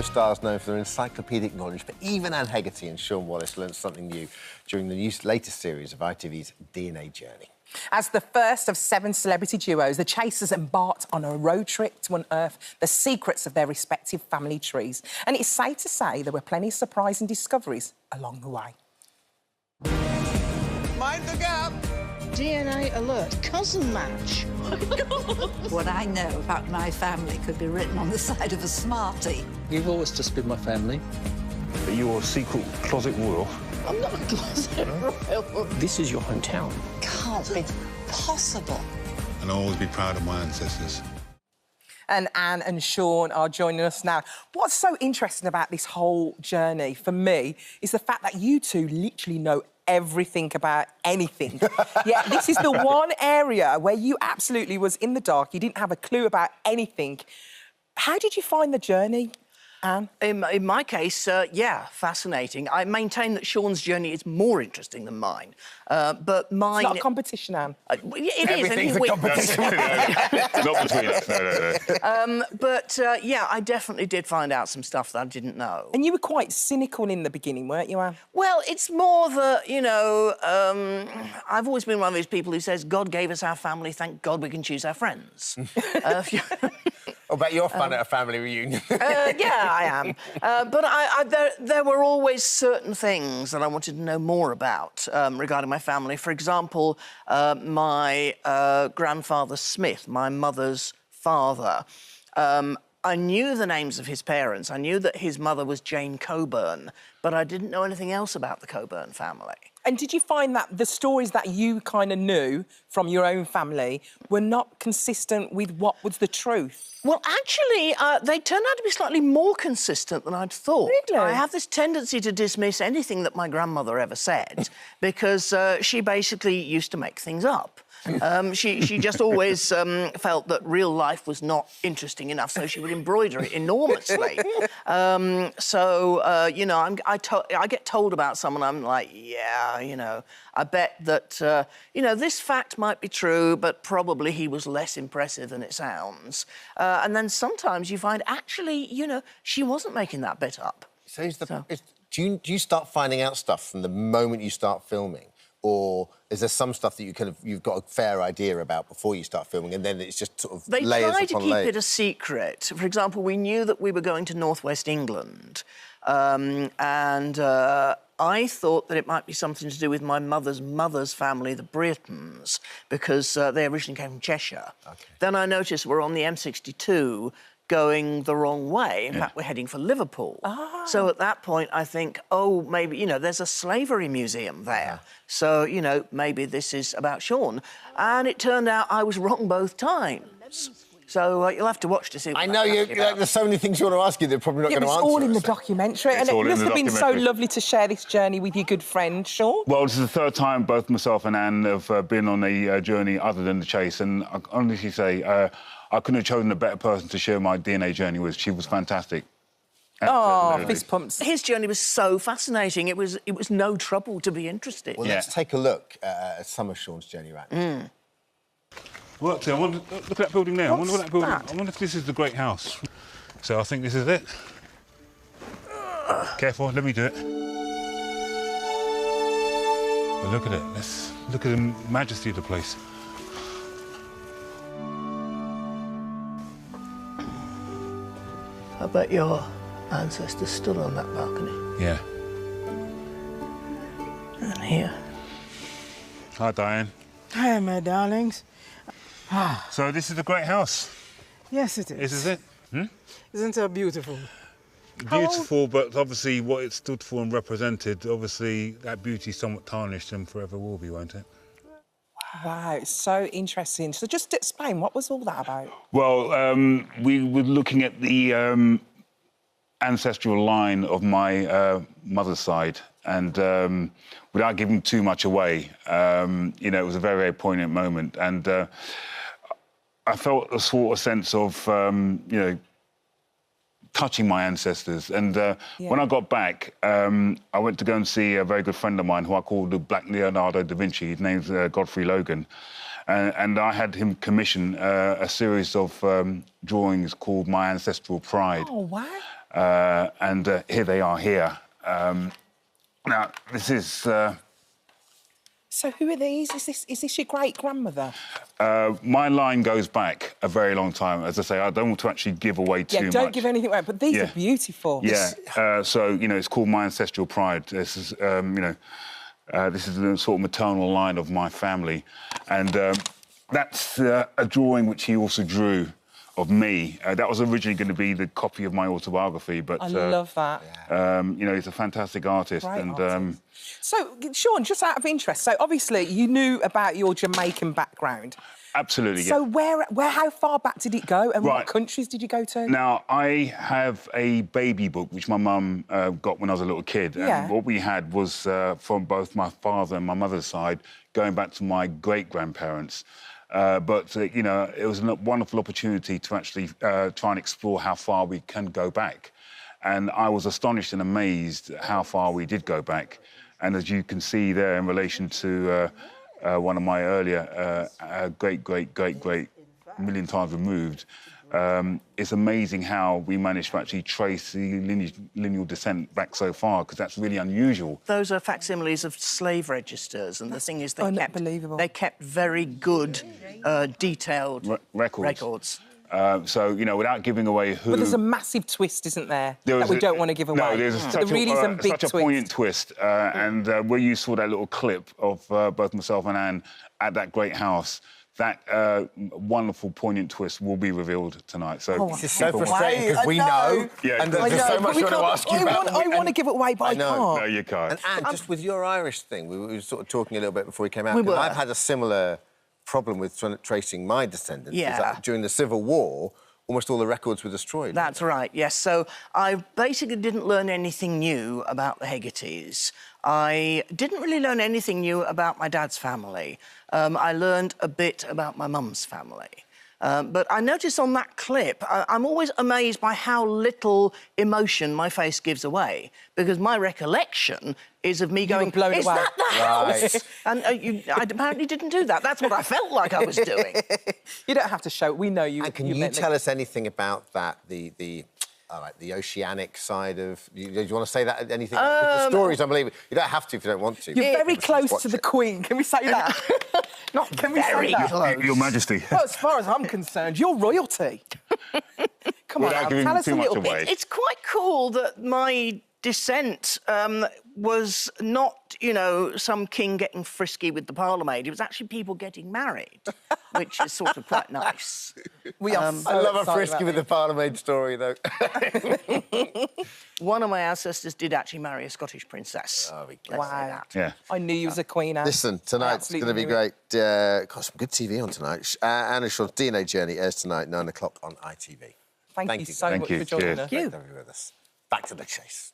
stars known for their encyclopedic knowledge, but even Anne Hegerty and Shaun Wallace learned something new during the latest series of ITV's DNA Journey. As the first of 7 celebrity duos, the Chasers embarked on a road trip to unearth the secrets of their respective family trees. And it's safe to say there were plenty of surprising discoveries along the way. Mind the gap! DNA alert, cousin match. Oh my God. What I know about my family could be written on the side of a Smartie. You've always just been my family. Are you a secret closet royal? I'm not a closet royal. This is your hometown. Can't be possible. And I'll always be proud of my ancestors. And Anne and Shaun are joining us now. What's so interesting about this whole journey, for me, is the fact that you two literally know everything about anything. Yeah, this is the one area where you absolutely was in the dark. You didn't have a clue about anything. How did you find the journey, Anne? In my case, yeah, fascinating. I maintain that Shaun's journey is more interesting than mine. But mine... It's not a competition, Anne. It Everything's a competition. Not between us, no. But, yeah, I definitely did find out some stuff that I didn't know. And you were quite cynical in the beginning, weren't you, Anne? Well, it's more that, you know, I've always been one of those people who says, God gave us our family, thank God we can choose our friends. What about your fun at a family reunion? Yeah, I am. But there were always certain things that I wanted to know more about regarding my family. For example, my grandfather Smith, my mother's father. I knew the names of his parents. I knew that his mother was Jane Coburn, but I didn't know anything else about the Coburn family. And did you find that the stories that you kind of knew from your own family were not consistent with what was the truth? Well, actually, they turned out to be slightly more consistent than I'd thought. Really? I have this tendency to dismiss anything that my grandmother ever said because she basically used to make things up. She just always felt that real life was not interesting enough, so she would embroider it enormously. You know, I get told about someone, I'm like, yeah, you know, I bet that, you know, this fact might be true, but probably he was less impressive than it sounds. And then sometimes you find, actually, you know, she wasn't making that bit up. Do you start finding out stuff from the moment you start filming? Or is there some stuff that you've got a fair idea about before you start filming, and then it's just sort of layers upon layers? They try to keep it a secret. For example, we knew that we were going to northwest England, and I thought that it might be something to do with my mother's family, the Britons, because they originally came from Cheshire. Okay. Then I noticed we're on the M62 going the wrong way. In fact, we're heading for Liverpool. Ah. So at that point, I think, oh, maybe, you know, there's a slavery museum there. So, you know, maybe this is about Shaun. And it turned out I was wrong both times. So you'll have to watch to see what I know there's so many things you want to ask you, they're probably not going to answer. It's all in the documentary. And it must have been so lovely to share this journey with your good friend, Shaun. Well, this is the third time both myself and Anne have been on a journey other than the chase, and I honestly say, I couldn't have chosen a better person to share my DNA journey with. She was fantastic. Oh, fist pumps. His journey was so fascinating. It was no trouble to be interested. Well, let's take a look at some of Shaun's journey right now. Well, actually, look at that building there. I wonder what that building. I wonder if this is the Great House. So I think this is it. Careful, let me do it. But look at it. Let's look at the majesty of the place. I bet your ancestors stood on that balcony. Yeah. And here. Hi, Diane. Hi, my darlings. So this is the Great House? Yes, it is. This is it? Isn't it beautiful? Beautiful, but obviously what it stood for and represented, obviously that beauty somewhat tarnished and forever will be, won't it? Wow, it's so interesting. So just explain, what was all that about? Well, we were looking at the ancestral line of my mother's side, and without giving too much away, you know, it was a very, very poignant moment, and I felt a sort of sense of, you know, touching my ancestors. And when I got back, I went to go and see a very good friend of mine who I call the Black Leonardo da Vinci. His name's Godfrey Logan. And I had him commission a series of drawings called My Ancestral Pride. Oh, wow. and here they are here. Now, this is... So who are these? Is this your great-grandmother? my line goes back a very long time. As I say, I don't want to actually give away too much. Yeah, don't give anything away, but these are beautiful. Yeah, so, you know, it's called My Ancestral Pride. This is, you know, this is the sort of maternal line of my family. And that's a drawing which he also drew of me. That was originally going to be the copy of my autobiography, but... I love that. You know, he's a fantastic artist. Artist. So, Shaun, just out of interest, so obviously you knew about your Jamaican background. Absolutely, yeah. So how far back did it go, and what countries did you go to? Now, I have a baby book, which my mum got when I was a little kid. And what we had was, from both my father and my mother's side, going back to my great-grandparents. But, you know, it was a wonderful opportunity to actually try and explore how far we can go back. And I was astonished and amazed at how far we did go back. And as you can see there, in relation to one of my earlier great, million times removed, it's amazing how we managed to actually trace the lineal descent back so far, because that's really unusual. Those are facsimiles of slave registers, and the thing is they kept very good, detailed records. So, you know, without giving away who... But there's a massive twist, isn't there, that we don't want to give away? No, there's such a poignant twist. And where you saw that little clip of both myself and Anne at that great house, that wonderful, poignant twist will be revealed tonight. So this is so frustrating, because we know, and there's so much we want to ask you about. I want to give it away, but I can't. No, you can't. And Anne, just with your Irish thing, we were sort of talking a little bit before we came out. We were. I've had a similar problem with tracing my descendants. Yeah. Is that during the Civil War, almost all the records were destroyed. That's right, yes. So I basically didn't learn anything new about the Hegertys. I didn't really learn anything new about my dad's family. I learned a bit about my mum's family. But I noticed on that clip, I'm always amazed by how little emotion my face gives away, because my recollection is of me going, is that the house? And I apparently didn't do that. That's what I felt like I was doing. You don't have to show it. We know you. And can you tell us anything about that, the oceanic side of... Do you want to say that, anything? The story's unbelievable. You don't have to if you don't want to. You're very close to the Queen. Can we say that? Can we say that? Close. Your Majesty. Well, as far as I'm concerned, you're royalty. Come on, Al, tell us a little bit. It's quite cool that my descent was not, you know, some king getting frisky with the parlourmaid. It was actually people getting married, which is sort of quite nice. We are so I love a frisky with the parlourmaid story, though. One of my ancestors did actually marry a Scottish princess. Oh, wow. Yeah. I knew you was a queen, Anne. Listen, tonight's going to be great. Got some good TV on tonight. Anne and Shaun's DNA Journey airs tonight, 9 o'clock on ITV. Thank you so much for joining us. Thank you. Back to the chase.